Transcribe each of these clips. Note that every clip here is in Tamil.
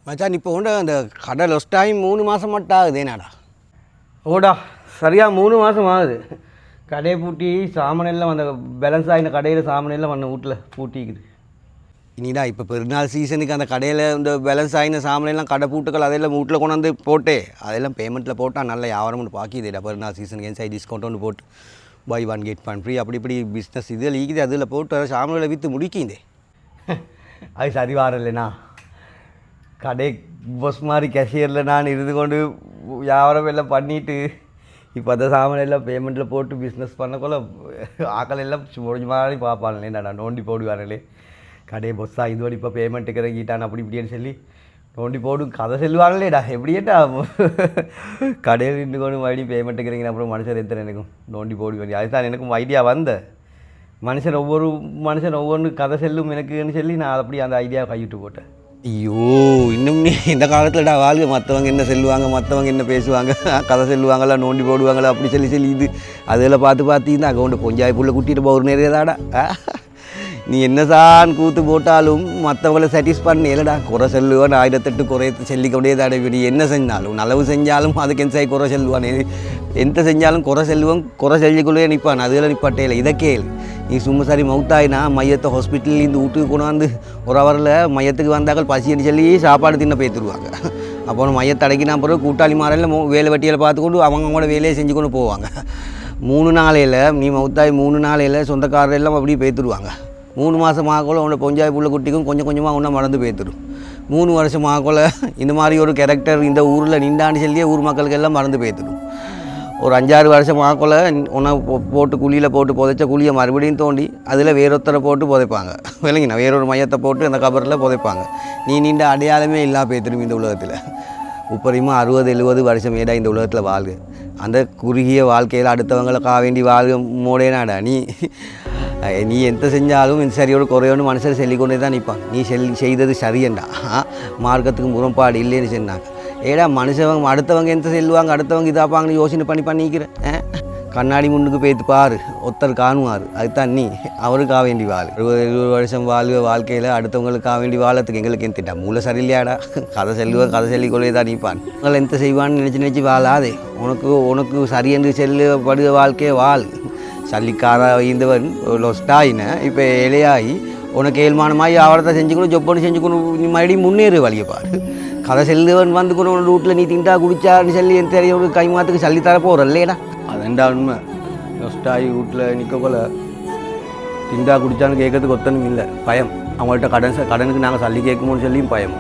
மச்சான் இப்போ உண்ட அந்த கடை லொஸ்ட் டைம் 3 மாதம் மட்டும் ஆகுது என்னடா? ஓடா சரியாக 3 மாதம் ஆகுது. கடையை பூட்டி சாமானெல்லாம் அந்த பேலன்ஸ் ஆகின கடையில் சாமானெல்லாம் வந்த வீட்டில் பூட்டிக்குது. இனிடா இப்போ பெருநாள் சீசனுக்கு அந்த கடையில் இந்த பேலன்ஸ் ஆகின சாமானெல்லாம் கடை பூட்டுக்கள் அதெல்லாம் வீட்டில் கொண்டாந்து போட்டு அதெல்லாம் பேமெண்ட்டில் போட்டால் நல்ல வியாபாரம் பாக்கிதுடா. பெருநாள் சீசனுக்கு என்சைட் டிஸ்கவுண்ட் ஒன்று போட்டு பை 1 get 1 ஃப்ரீ அப்படி இப்படி பிஸ்னஸ் இதில் ஈக்குது. அதில் போட்டு சாமானில் விற்று முடிக்கிந்தே. அது சரி வரலைண்ணா. கடை பஸ் மாதிரி கேஷியரில் நான் இருந்து கொண்டு வியாபாரம் எல்லாம் பண்ணிவிட்டு இப்போ அந்த சாமான் எல்லாம் பேமெண்ட்டில் போட்டு பிஸ்னஸ் பண்ணக்குள்ள ஆக்கள் எல்லாம் முடிஞ்ச மாதிரி பார்ப்பாங்களே. நான் நோண்டி போடுவாங்களே கடையை பொஸ்ஸாக இது இப்போ பேமெண்ட்டுக்கு இறங்கிட்டான் அப்படி இப்படின்னு சொல்லி நோண்டி போடும் கதை சொல்லுவாங்களேடா. எப்படியேட்டா கடையில் நின்று கொண்டு மறுபடியும் பேமெண்ட்டுக்கு இறங்கின அப்புறம் மனுஷன் எத்தனை எனக்கும் நோண்டி போடுவாங்க. அதுதான் எனக்கும் ஐடியா வந்த மனுஷன் ஒவ்வொன்று கதை செல்லும் எனக்குன்னு சொல்லி நான் அப்படி அந்த ஐடியாவை கைவிட்டு போட்டேன். ஐயோ இன்னும் இந்த காலத்தில்டா வாழ்க மற்றவங்க என்ன சொல்லுவாங்க, மற்றவங்க என்ன பேசுவாங்க, கதை சொல்லுவாங்களா, நோண்டி போடுவாங்களா அப்படி சொல்லி இது அதில் பார்த்து இந்த அக்கௌண்ட்டு கொஞ்சாய் புள்ள கூட்டிகிட்டு போகிற நிறைய தாடா. நீ என்னதான் கூத்து போட்டாலும் மற்றவங்களை சாட்டிஸ் பண்ண இல்லைடா. குறை சொல்லுவான் 1008 குறை சொல்லிக்கொண்டே தாடா. நீ என்ன செஞ்சாலும் நல்லவு செஞ்சாலும் அதுக்கு என்சாய் குறை சொல்லுவான். எந்த செஞ்சாலும் குறை செல்லுவான், குறை செல்லிக்கொள்ளே நிற்பான். அதில் நிற்பாட்டே இல்லை. இதை கேள். நீ சும்மா சரி மவுத்தாயினா மையத்தை ஹாஸ்பிட்டல்லேருந்து வீட்டுக்கு கொண்டு வந்து ஒரு ஹவரில் மையத்துக்கு வந்தாக்கள் பசின்னு சொல்லி சாப்பாடு தின்ன பேத்துருவாங்க. அப்புறம் மையத்தை அடைக்கினா பிறகு கூட்டாளி மாறையில் வேலை வெட்டியில் பார்த்துக்கொண்டு அவங்களோட வேலையை செஞ்சு கொண்டு போவாங்க. 3 நாளையில் நீ மவுத்தாய் 3 நாளையில் சொந்தக்காரர் எல்லாம் அப்படியே பேத்துருவாங்க. 3 மாதம் ஆகக்குள்ள உன்னோட பொஞ்சாய் புள்ள குட்டிக்கும் கொஞ்சம் கொஞ்சமாக உன்னை மறந்து பேத்துடும். 3 வருஷம் ஆகக்குள்ள இந்த மாதிரி ஒரு கேரக்டர் இந்த ஊரில் நின்றான்னு சொல்லியே ஊர் மக்களுக்கு எல்லாம் மறந்து பேத்துடும். ஒரு 5-6 வருஷம் ஆகக்குள்ள உன்னை போட்டு குழியில் போட்டு புதைச்ச குழியை மறுபடியும் தோண்டி அதில் வேறொருத்தரை போட்டு புதைப்பாங்க. விளங்கினா வேறொரு மையத்தை போட்டு அந்த கபரில் புதைப்பாங்க. நீ நீண்ட அடையாளமே இல்லா பேத்துடும் இந்த உலகத்தில். உப்பரிமா 60-70 வருஷம் ஏடா இந்த உலகத்தில் வாழ்க. அந்த குறுகிய வாழ்க்கையில் அடுத்தவங்களுக்காக வேண்டி வாழ்க மோடேனாடா. நீ எந்த செஞ்சாலும் இந்த சரியோடு குறையோன்னு மனுஷர் சொல்லிக்கொண்டே தான் நிற்பான். நீ செய்தது சரியண்டா, மார்க்கத்துக்கு முரண்பாடு இல்லைன்னு சொன்னாங்க. ஏடா மனுஷவங்க அடுத்தவங்க எந்த செல்லுவாங்க, அடுத்தவங்க இதாப்பாங்கன்னு யோசனை பண்ணிக்கிறேன். கண்ணாடி முன்னுக்கு பேத்து பாரு, ஒருத்தர் காணுவார். அதுதான் நீ அவருக்காக வேண்டி வாழ். 60-70 வருஷம் வாழ்க்கையில் அடுத்தவங்களுக்காக வேண்டி வாழறதுக்கு எங்களுக்கு எந்த திட்டா மூளை சரியில்லையாடா. கதை சொல்லிக்கொள்ளே தான் நிற்பான். உங்களை எந்த செய்வான்னு நினச்சி வாழாதே. உனக்கு சரியென்று செல்லுபடுக வாழ்க்கையை வாழ். சல்லிக்கார வைந்தவன் லொஸ்டாயின இப்போ இலையாகி உனக்கு ஏழ்மானமாகி அவரத்தை செஞ்சுக்கணும், ஜொப்பன்னு செஞ்சுக்கணும். நீ மறுபடியும் முன்னேறு வழியை பாரு. கதை செல்லுவன் வந்துக்கணும் உன் வீட்டில் நீ திண்டா குடிச்சான்னு சொல்லி என் தெரிய கைமாத்துக்கு சல்லித்தர போகிறல்லேடா. அதுண்டா உண்மை. லொஸ்டாகி வீட்டில் நிற்கக்குள்ள திண்டா குடிச்சான்னு கேட்கறதுக்கு ஒத்தனும் இல்லை. பயம். அவங்கள்ட்ட கடனுக்கு நாங்கள் சல்லி கேட்குமோன்னு சொல்லியும் பயம்.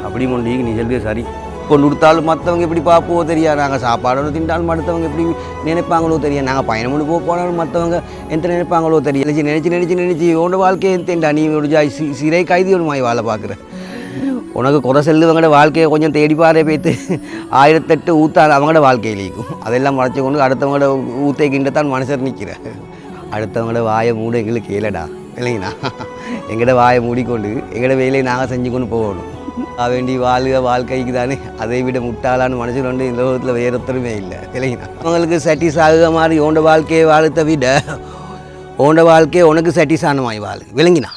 அப்படி கொண்டு நீ சொல்லியே சரி கொண்டு கொடுத்தாலும் மற்றவங்க எப்படி பார்ப்போ தெரியா. நாங்கள் சாப்பாடு திண்டாலும் மற்றவங்க எப்படி நினைப்பாங்களோ தெரியா. நாங்கள் பயணம் பண்ணி போனாலும் மற்றவங்க எந்த நினைப்பாங்களோ தெரியும். நினச்சி உன்னோட வாழ்க்கையை எந்தேண்டா நீ ஒரு சிறை கைதி ஒரு மாதிரி வாழை பார்க்குற. உனக்கு குறை செல்லுவங்கட வாழ்க்கையை கொஞ்சம் தேடிப்பாரே பேத்து 1008 ஊத்தால் அவங்களோட வாழ்க்கையில் இருக்கும். அதெல்லாம் மறைச்சி கொண்டு அடுத்தவங்களோட ஊத்தை கிண்டத்தான் மனுஷர் நிற்கிற. அடுத்தவங்களோட வாயை மூட எங்களுக்கு கேளடா இல்லைங்கண்ணா. எங்களோட வாயை மூடிக்கொண்டு எங்களோட வேலையை நாங்கள் செஞ்சு கொண்டு போகணும். வேண்டி வாழ்க்கைக்கு தானே. அதை விட முட்டாளான மனுஷன் வந்து இந்த உலகத்தில் வேறு ஒருத்தருமே இல்லை இல்லைங்கண்ணா. அவங்களுக்கு சட்டிஸ் ஆகுற மாதிரி உன்னோட வாழ்க்கையை வாழத்தை விட உன்னோட வாழ்க்கையை உனக்கு சட்டிஸ் ஆன மாதிரி வாழ் விளங்கினா.